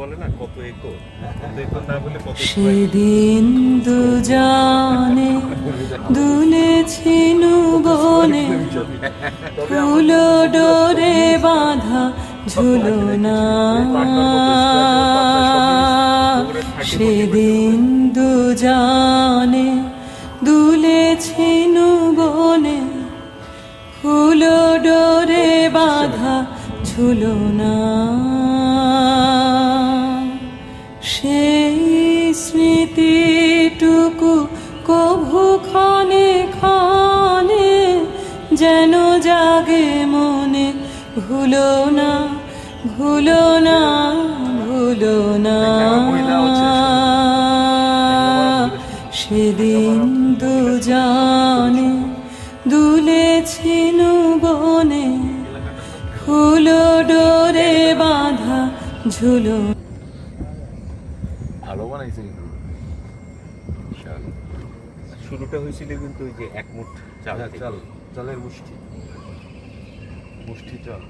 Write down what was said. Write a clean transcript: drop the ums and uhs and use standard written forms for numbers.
বলে না কত একর, কত একর না বলে কত সেদিন দুজনে দুলেছিল বনে, ফুল ডোরে বাঁধা ঝুলনা। সেদিন দুজনে দুলেছিল বনে, ফুল ডোরে বাঁধা ঝুলনা। সেই স্মৃতিটুকু কভু ক্ষণে ক্ষণে যেন জাগে মনে, ভুলো না ভুলো না ভুলো না। সেদিন দুজনে দুলেছিল বনে, ফুল ডোরে বাঁধা ঝুলো। ভালো বানাইছে কিন্তু। শুরুটা হয়েছিল কিন্তু ওই যে এক মুঠ চাল, চালের মুষ্টি চাল।